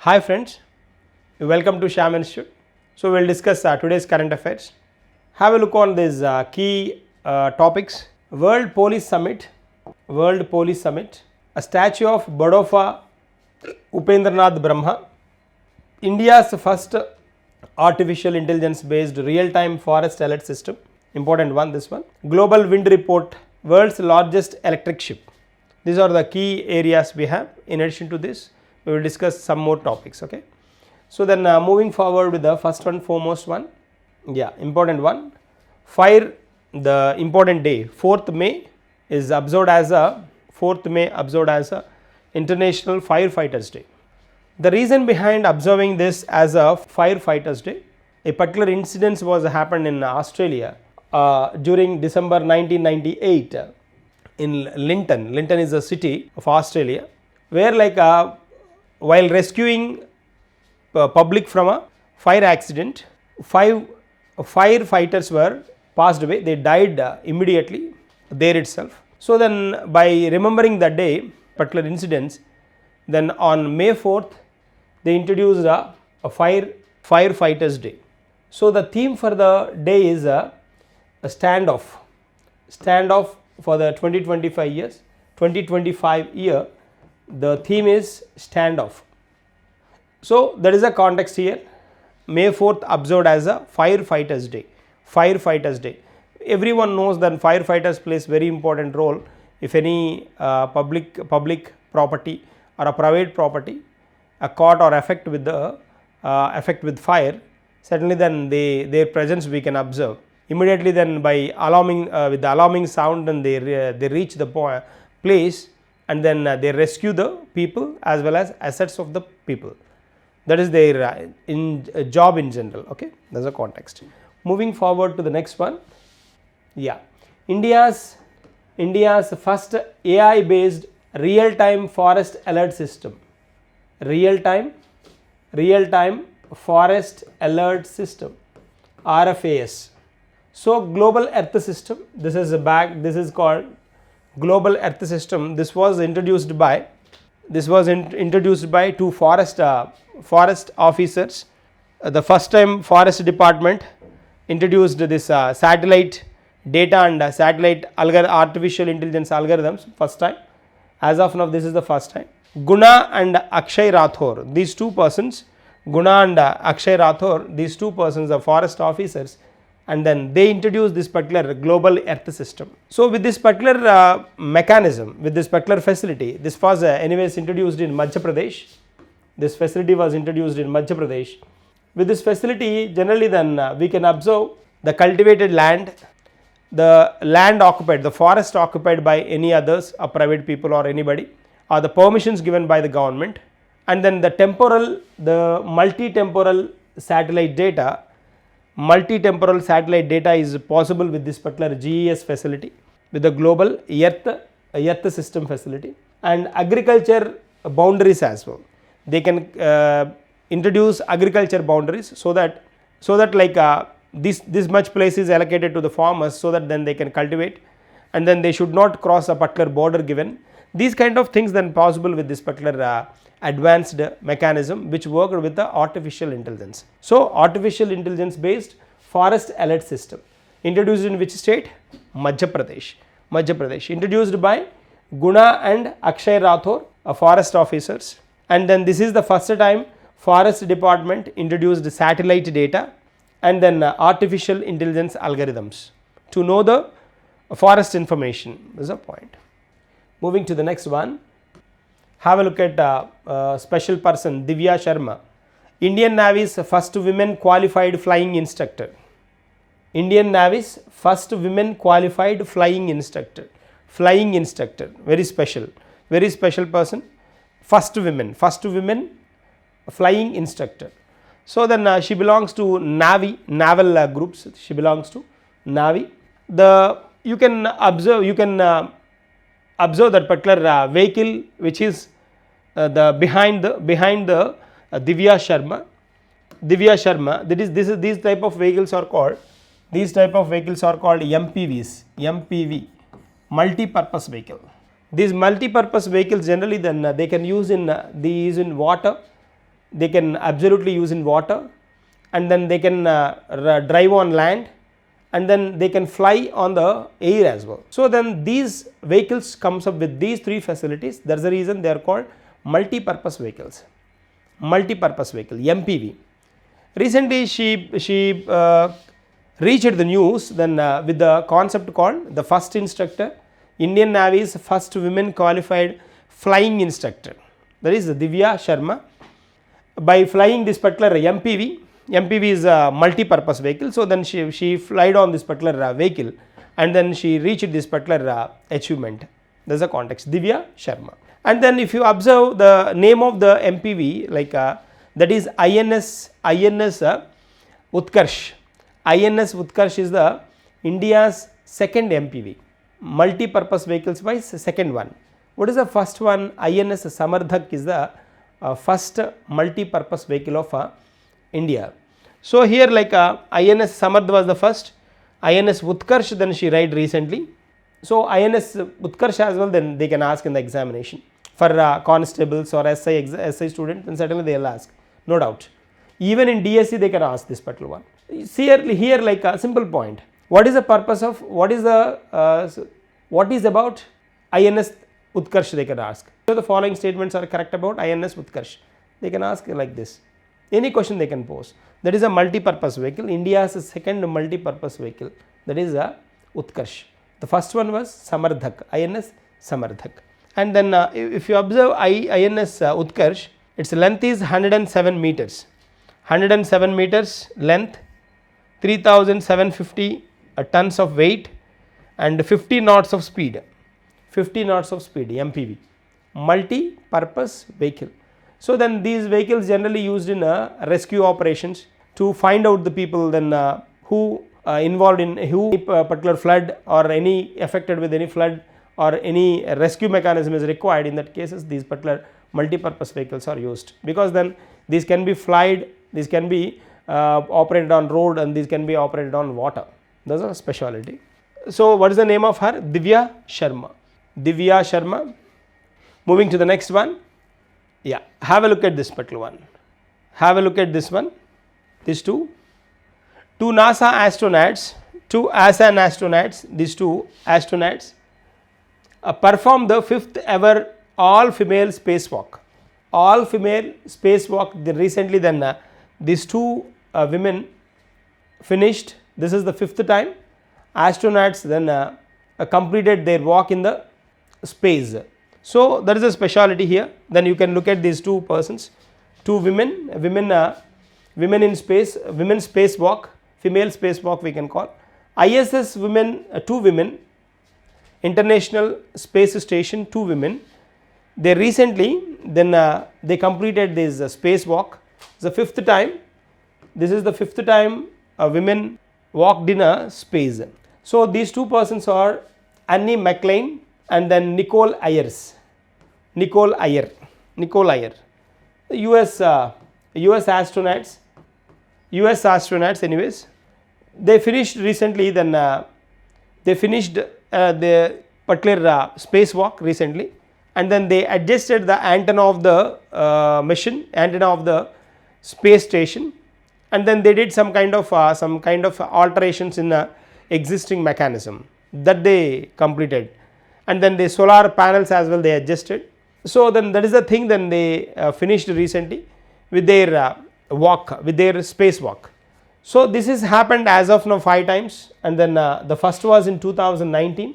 Hi friends, welcome to Shyam Institute. So we will discuss today's current affairs. Have a look on these key topics. World Police Summit, a statue of Badofa Upendra Brahma, India's first artificial intelligence based real-time forest alert system, important one this one. Global wind report, world's largest electric ship. These are the key areas we have. In addition to this, we will discuss some more topics. Okay. So then moving forward with the first one, foremost one, important one. The important day, 4th May is observed as a International Firefighters Day. The reason behind observing this as a Firefighters Day, a particular incident was happened in Australia during December 1998 in Linton. Linton is a city of Australia, where while rescuing public from a fire accident, 5 firefighters were passed away. They died immediately there itself. So then by remembering that day, particular incidents, then on May 4th, they introduced a Firefighters Day. So the theme for the day is a standoff for the 2025 year. The theme is standoff. So that is a context here. May 4th observed as a Firefighters Day. Everyone knows that firefighters plays very important role. If any public property or a private property caught or affect with fire, certainly then their presence we can observe immediately. Then by alarming with the alarming sound, and they reach the place, and then they rescue the people as well as assets of the people. That is their job in general. Okay, that's a context. Moving forward to the next one. India's first AI based real time forest alert system. Real time forest alert system, RFAS. So global earth system, this is called global earth system. This was introduced by two forest officers. The first time forest department introduced this satellite data and satellite artificial intelligence algorithms first time. As of now, this is the first time. Guna and Akshay Rathore, these two persons are forest officers, and then they introduced this particular global earth system. So with this particular mechanism, with this particular facility, this was anyways introduced in Madhya Pradesh. This facility was introduced in Madhya Pradesh. With this facility, generally then we can observe the cultivated land, the land occupied, the forest occupied by any others, or private people or anybody, or the permissions given by the government, and then the multi-temporal satellite data is possible with this particular GES facility, with the global earth system facility, and agriculture boundaries as well. They can introduce agriculture boundaries so that this much place is allocated to the farmers, so that then they can cultivate, and then they should not cross a particular border given. These kind of things then possible with this particular advanced mechanism which worked with the artificial intelligence. So artificial intelligence based forest alert system introduced in which state? Madhya Pradesh. Introduced by Guna and Akshay Rathore, forest officers. And then this is the first time forest department introduced satellite data and then artificial intelligence algorithms to know the forest information. This is a point. Moving to the next one, have a look at special person Divya Sharma, Indian Navy's first women qualified flying instructor. Indian Navy's first women qualified flying instructor. Very special person. First women flying instructor. So then she belongs to naval groups. She belongs to Navy. You can observe that particular vehicle which is behind the Divya Sharma. These type of vehicles are called MPV, multi-purpose vehicle. These multi-purpose vehicles generally then they can use in water, they can absolutely use in water, and then they can drive on land, and then they can fly on the air as well. So then these vehicles comes up with these three facilities. That is the reason they are called multi-purpose vehicles. Multi-purpose vehicle, MPV. Recently she reached the news then with the concept called the first instructor, Indian Navy's first women qualified flying instructor, that is Divya Sharma. By flying this particular MPV is a multi-purpose vehicle. So then she flied on this particular vehicle, and then she reached this particular achievement. That is the context, Divya Sharma. And then if you observe the name of the MPV, like that is INS Utkarsh. INS Utkarsh is the India's second MPV, multi-purpose vehicles wise second one. What is the first one? INS Samardhak is the first multi-purpose vehicle of India. So here like INS Samardh was the first, INS Utkarsh then she ride recently. So INS Utkarsh as well, then they can ask in the examination for constables or SI students, and certainly they will ask, no doubt. Even in DSC they can ask this particular one. See here like a simple point. What is the purpose of, what is about INS Utkarsh, they can ask. So the following statements are correct about INS Utkarsh. They can ask like this. Any question they can pose. That is a multi-purpose vehicle. India's second multi-purpose vehicle, that is a Utkarsh. The first one was Samardhak, INS Samardhak. And then if you observe INS Utkarsh, its length is 107 meters. 107 meters length, 3750 tons of weight, and 50 knots of speed. 50 knots of speed, MPV, multi-purpose vehicle. So then these vehicles generally used in rescue operations to find out the people then who involved in who particular flood or any affected with any flood or any rescue mechanism is required. In that cases these particular multi-purpose vehicles are used, because then these can be flied, these can be operated on road, and these can be operated on water. That's a speciality. So what is the name of her? Divya Sharma. Divya Sharma. Moving to the next one. Yeah, have a look at this particular one. Have a look at this one. These two NASA astronauts, two ASAN astronauts, these two astronauts performed the 5th ever all-female spacewalk. All-female spacewalk. Recently then these two women finished. This is the 5th time. Astronauts then completed their walk in the space. So there is a speciality here. Then you can look at these two persons, two women in space, women spacewalk, female spacewalk we can call. ISS women, two women, International Space Station, two women. They recently then they completed this spacewalk. It's the 5th time. This is the 5th time women walked in a space. So these two persons are Annie McLean and then Nicole Ayers. Nicole Ayer, US astronauts anyways. They finished recently, then they finished the particular spacewalk recently, and then they adjusted the antenna of the antenna of the space station, and then they did some kind of alterations in the existing mechanism that they completed, and then the solar panels as well they adjusted. So then that is the thing, then they finished recently with their walk, with their spacewalk. So this has happened as of now 5 times, and then the first was in 2019.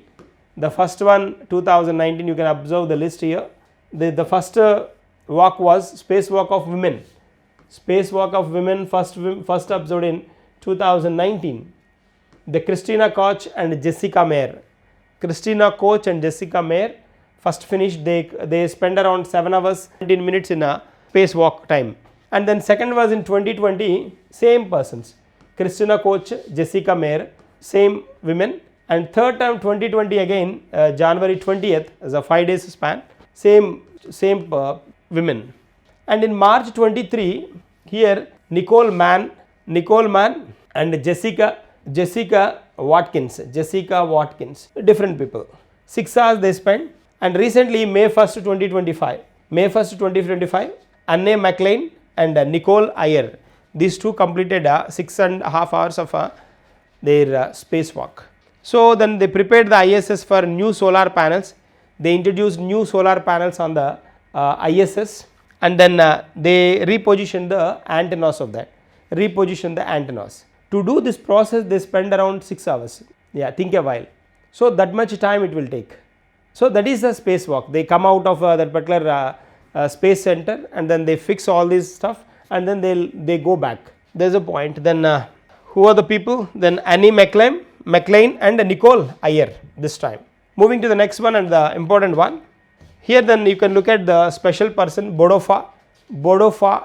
The first one 2019, you can observe the list here. The first walk was spacewalk of women. Spacewalk of women first observed in 2019. The Christina Koch and Jessica Meir. Christina Koch and Jessica Meir first finished. They spent around 7 hours 19 minutes in a spacewalk time. And then second was in 2020, same persons, Christina Koch, Jessica Meir, same women. And third time 2020 again, January 20th, as a 5 days span, same women. And in March 23, here Nicole Mann and Jessica Watkins, different people. 6 hours they spent. And recently May 1st 2025, Annie McLean and Nicole Ayer. These two completed 6.5 hours of their spacewalk. So then they prepared the ISS for new solar panels. They introduced new solar panels on the ISS, and then they repositioned the antennas of that. To do this process, they spend around 6 hours. Yeah, think a while. So that much time it will take. So that is the spacewalk. They come out of that particular space center, and then they fix all this stuff, and then they go back. There is a point. Then who are the people? Then Annie McLean and Nicole Ayer this time. Moving to the next one and the important one. Here then you can look at the special person Bodofa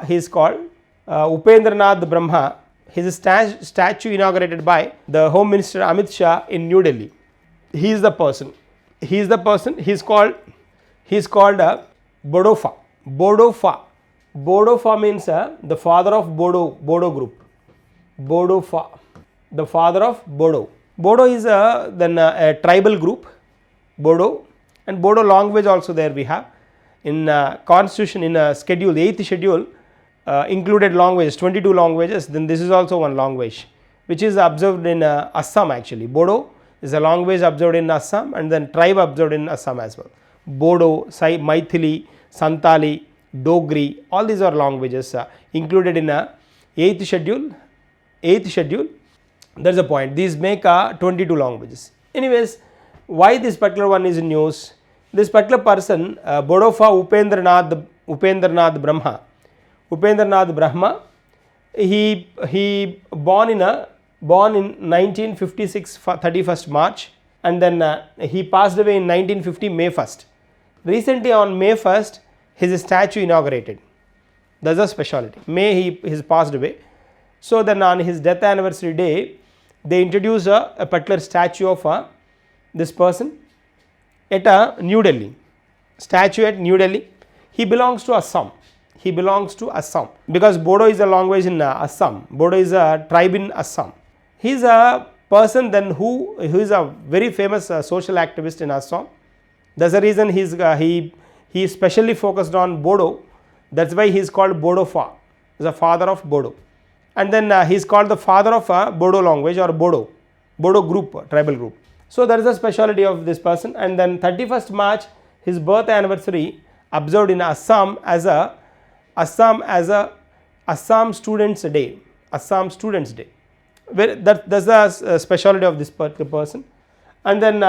he is called Upendra Nath Brahma. His statue inaugurated by the Home Minister Amit Shah in New Delhi. He is the person. He is called Bodofa. Bodofa means the father of Bodo group. Bodofa, the father of Bodo. Bodo is then a tribal group, Bodo, and Bodo language also there we have. In constitution, in a schedule, the 8th schedule included languages, 22 languages. Then this is also one language which is observed in Assam actually. Bodo is a language observed in Assam, and then tribe observed in Assam as well. Bodo, Maithili, Santali, Dogri, all these are languages included in a 8th schedule. There is a point. These make 22 languages. Anyways, why this particular one is in news? This particular person, Bodofa Upendra Nath Brahma, he born in 1956 31st March, and then he passed away in 1950 May 1st. Recently on May 1st, his statue inaugurated. That's a specialty. May he has passed away. So then on his death anniversary day, they introduce a particular statue of this person at New Delhi. Statue at New Delhi. He belongs to Assam. Because Bodo is a language in Assam. Bodo is a tribe in Assam. He is a person then who is a very famous social activist in Assam. That's the reason he is specially focused on Bodo. That's why he is called Bodofa, the father of Bodo. And then he is called the father of Bodo language or Bodo group, tribal group. So that is the specialty of this person. And then 31st March, his birth anniversary observed in Assam as Assam Students Day. That's the specialty of this particular person. And then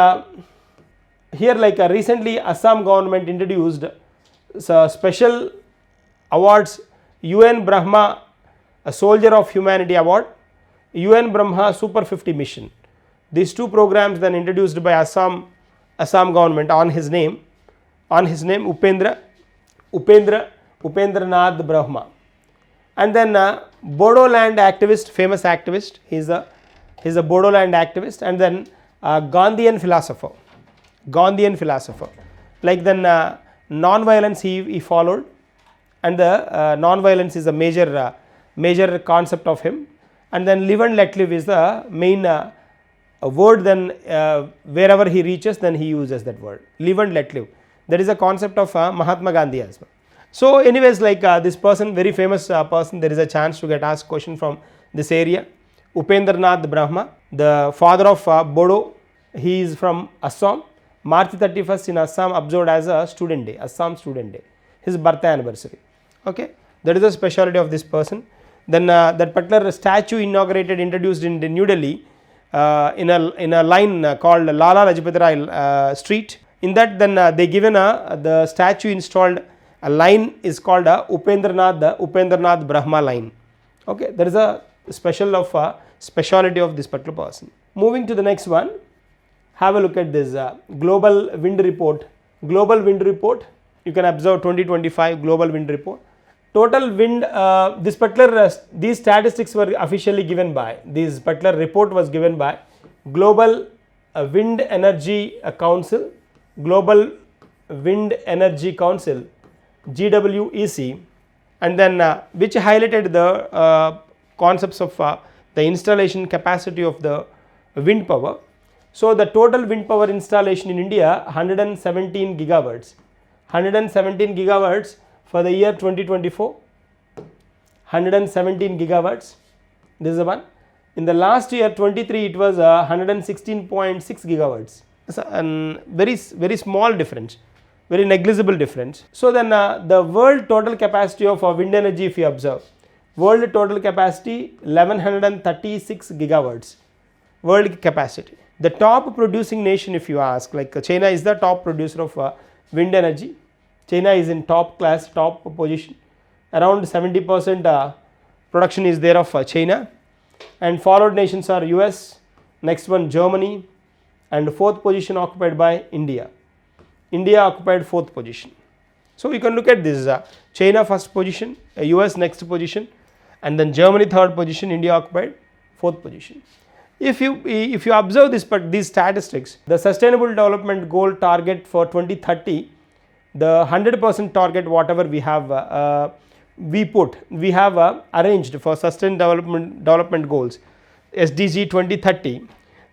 here recently Assam government introduced special awards, UN Brahma, a Soldier of Humanity Award, UN Brahma Super 50 Mission. These two programs then introduced by Assam government on his name Upendra Nath Brahma. And then Bodoland activist, famous activist, he is a Bodoland activist, and then Gandhian philosopher. Like then non-violence he followed, and the non-violence is a major concept of him. And then live and let live is the main word. Then wherever he reaches, then he uses that word, live and let live. That is a concept of Mahatma Gandhi as well. So anyways, this person, very famous person, there is a chance to get asked question from this area. Upendra Nath Brahma, the father of Bodo, he is from Assam. March 31st in Assam observed as a student day, Assam Student Day, his birth anniversary. Okay, that is the specialty of this person. Then that particular statue introduced in New Delhi in a line called Lala Lajpat Rai Street. In that, then they given the statue installed a line is called Upendra Nath Brahma line. Okay, there is a speciality of this particular person. Moving to the next one, have a look at this global wind report. You can observe 2025 global wind report. Total wind, these statistics were officially given by, this particular report was given by Global Wind Energy Council, GWEC, and then which highlighted the concepts of the installation capacity of the wind power. So the total wind power installation in India 117 gigawatts for the year 2024. 117 gigawatts. This is the one. In the last year 23 it was 116.6 gigawatts. It's a very small difference, very negligible difference. So then the world total capacity of wind energy, if you observe, world total capacity 1136 gigawatts, world capacity. The top producing nation, if you ask, like China is the top producer of wind energy. China is in top class, top position. Around 70% production is there of China, and followed nations are US, next one Germany, and fourth position occupied by India. India occupied fourth position. So you can look at this, China first position, US next position, and then Germany third position, India occupied fourth position. If you observe these statistics, the sustainable development goal target for 2030, the 100% target whatever we have we have arranged for sustainable development goals, SDG 2030,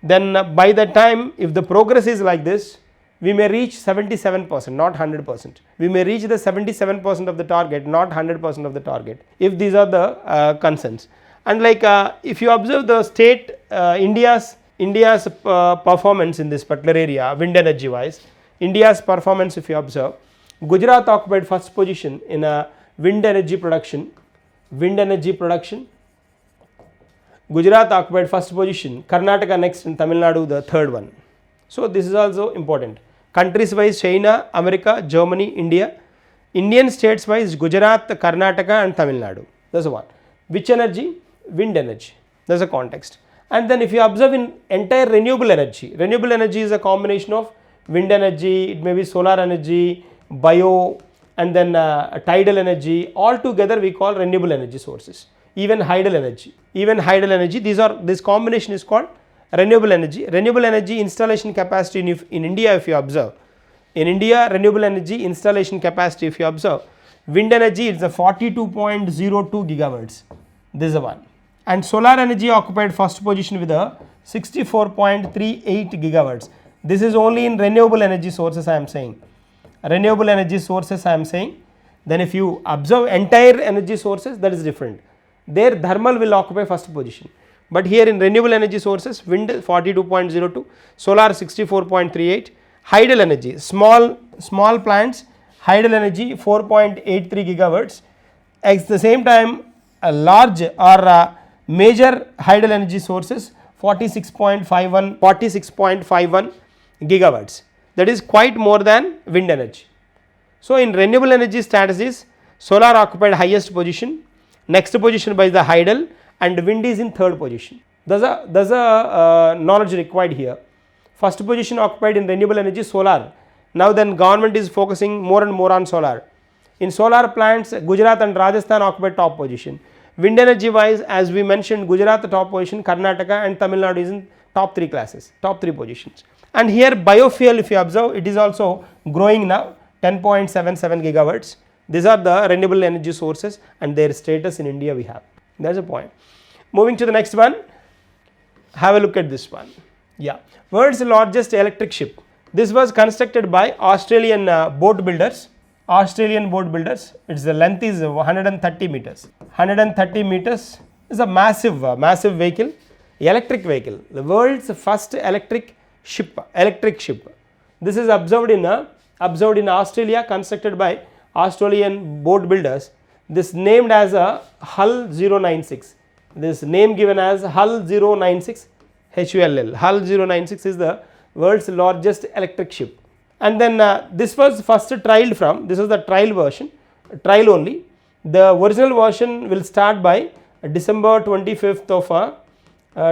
then by the time, if the progress is like this, we may reach 77%, not 100%. We may reach the 77% of the target, not 100% of the target, if these are the concerns. And like if you observe the state, India's performance in this particular area, wind energy wise, India's performance, if you observe, Gujarat occupied first position in wind energy production. Gujarat occupied first position, Karnataka next, and Tamil Nadu the third one. So this is also important. Countries wise, China, America, Germany, India. Indian states wise, Gujarat, Karnataka and Tamil Nadu. That's the one. Which energy? Wind energy. That's the context. And then if you observe in entire renewable energy is a combination of wind energy, it may be solar energy, bio, and then tidal energy. All together we call renewable energy sources. Even hydel energy, this combination is called renewable energy. Renewable energy installation capacity in India, if you observe, in India renewable energy installation capacity, if you observe, wind energy is a 42.02 gigawatts. This is the one. And solar energy occupied first position with a 64.38 gigawatts. This is only in renewable energy sources I am saying. Then if you observe entire energy sources, that is different. There thermal will occupy first position. But here in renewable energy sources, wind 42.02, solar 64.38, hydel energy, small plants, hydel energy 4.83 gigawatts. At the same time, a large or major hydel energy sources 46.51 gigawatts. That is quite more than wind energy. So in renewable energy strategies, solar occupied highest position, next position by the hydel, and wind is in third position. There's a knowledge required here. First position occupied in renewable energy, solar. Now then government is focusing more and more on solar. In solar plants, Gujarat and Rajasthan occupy top position. Wind energy wise, as we mentioned, Gujarat the top position, Karnataka and Tamil Nadu is in top 3 classes, top 3 positions. And here biofuel, if you observe, it is also growing now, 10.77 gigawatts. These are the renewable energy sources and their status in India we have. That's a point. Moving to the next one, have a look at this one. Yeah, world's largest electric ship. This was constructed by Australian boat builders. Its length is 130 meters. 130 meters is a massive vehicle, electric vehicle. The world's first electric ship. This is observed in Australia, constructed by Australian boat builders. This named as a Hull 096. This name given as Hull 096, HULL. Hull 096 is the world's largest electric ship. And then this was first trialed from, this is the trial version, trial only. The original version will start by December 25th of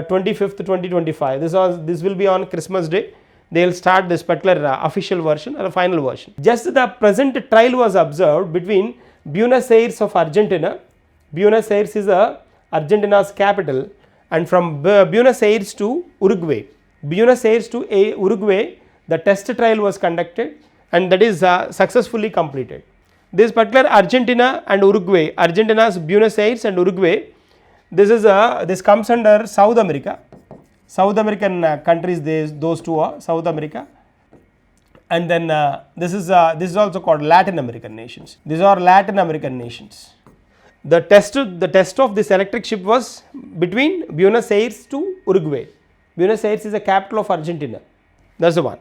2025. This will be on Christmas Day. They will start this particular official version or the final version. Just the present trial was observed between Buenos Aires of Argentina. Buenos Aires is Argentina's capital, and from Buenos Aires to Uruguay. The test trial was conducted and that is successfully completed. This particular Argentina and Uruguay, Argentina's Buenos Aires and Uruguay, this comes under South America. South American countries, those two are South America, and then this is also called Latin American nations. These are Latin American nations. The test of this electric ship was between Buenos Aires to Uruguay. Buenos Aires is the capital of Argentina. That's the one.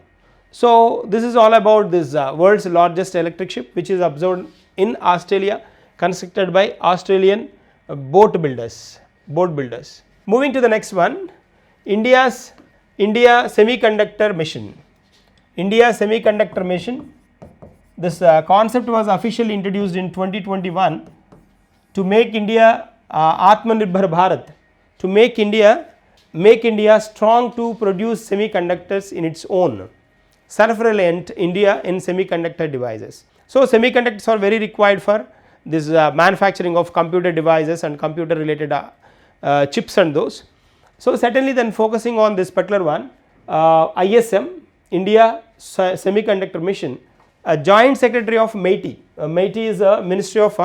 So this is all about this world's largest electric ship, which is observed in Australia, constructed by Australian boat builders. Moving to the next one, India semiconductor mission. India semiconductor mission. This concept was officially introduced in 2021 to make India Atmanirbhar Bharat, to make India strong to produce semiconductors in its own, self-reliant India in semiconductor devices. So semiconductors are very required for this manufacturing of computer devices and computer related chips and those. So certainly then focusing on this particular one, ISM, India Semiconductor Mission, a joint secretary of MeitY. MeitY is a Ministry of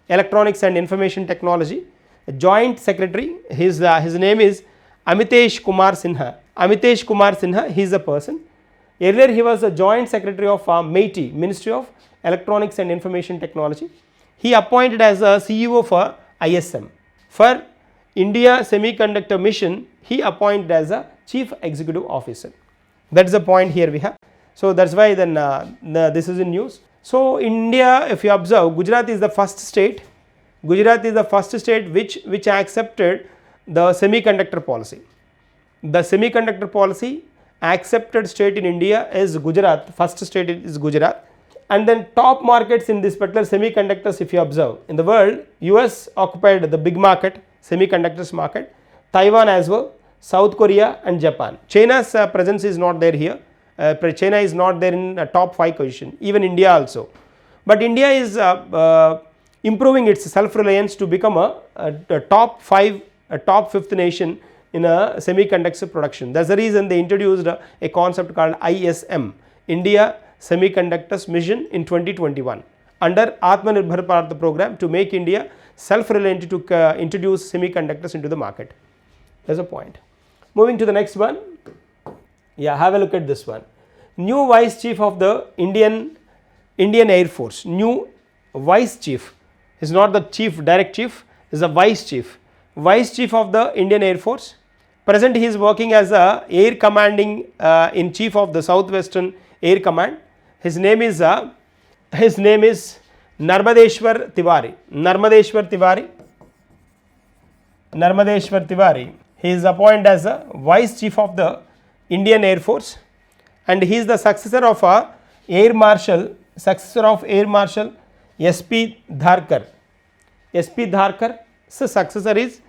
Electronics and Information Technology. A joint secretary, his name is Amitesh Kumar Sinha. Amitesh Kumar Sinha, he is a person. Earlier he was a joint secretary of MeitY, Ministry of Electronics and Information Technology. He appointed as a CEO for ISM. For India Semiconductor Mission, he appointed as a Chief Executive Officer. That is the point here we have. So that's why then this is in news. So India, if you observe, Gujarat is the first state. Gujarat is the first state which accepted the semiconductor policy. The semiconductor policy accepted state in India is Gujarat. First state is Gujarat. And then top markets in this particular semiconductors, if you observe, in the world, US occupied the big market, semiconductors market, Taiwan as well, South Korea and Japan. China's presence is not there here. China is not there in top 5 position, even India also. But India is improving its self-reliance to become a top 5, a top 5th nation in a semiconductor production. That's the reason they introduced a concept called ISM, India Semiconductors Mission in 2021 under Atmanirbhar Bharat program to make India self-reliant to introduce semiconductors into the market. That's a point. Moving to the next one. Yeah, have a look at this one. New Vice Chief of the Indian Air Force. New Vice Chief is not the Chief, direct Chief, is a Vice Chief. Vice Chief of the Indian Air Force. Present he is working as a Air Commanding in Chief of the Southwestern Air Command. His name is Narmadeshwar Tiwari. Narmadeshwar Tiwari. He is appointed as a Vice Chief of the Indian Air Force, and he is the successor of Air Marshal SP Dharkar. SP Dharkar's successor is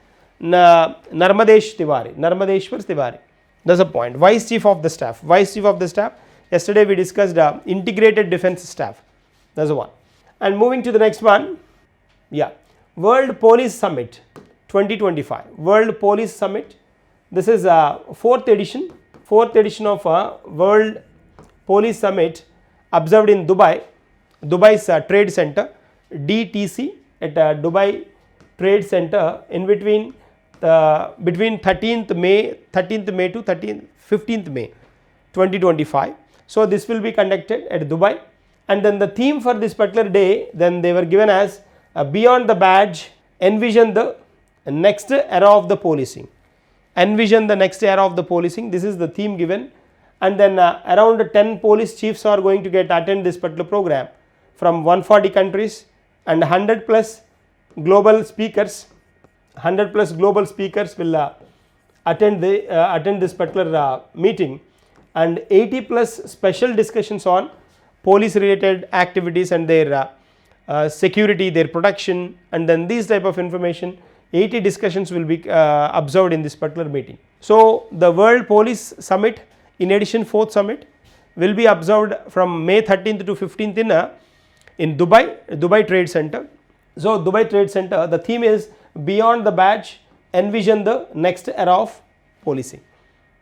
Narmadeshwar Tiwari. That's a point. Vice Chief of the Staff. Yesterday we discussed integrated defense staff. That's the one. And moving to the next one. Yeah, World Police Summit 2025. World Police Summit. This is fourth edition of World Police Summit observed in Dubai's Trade Center, DTC at Dubai Trade Center in between 13th May to 15th May 2025. So this will be conducted at Dubai, and then the theme for this particular day, then they were given as Beyond the Badge, Envision the Next Era of the Policing. Envision the next era of the policing. This is the theme given, and then around 10 police chiefs are going to attend this particular program from 140 countries, and 100 plus global speakers. 100 plus global speakers will attend this particular meeting, and 80 plus special discussions on police related activities and their security, their production, and then these type of information. 80 discussions will be observed in this particular meeting. So the World Police Summit, in addition 4th summit, will be observed from May 13th to 15th in Dubai Trade Center. So Dubai Trade Center, the theme is Beyond the Badge, Envision the Next Era of Policing.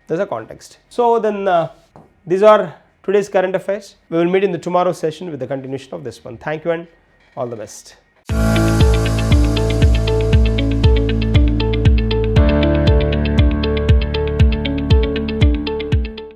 There's a context. So then these are today's current affairs. We will meet in the tomorrow's session with the continuation of this one. Thank you and all the best.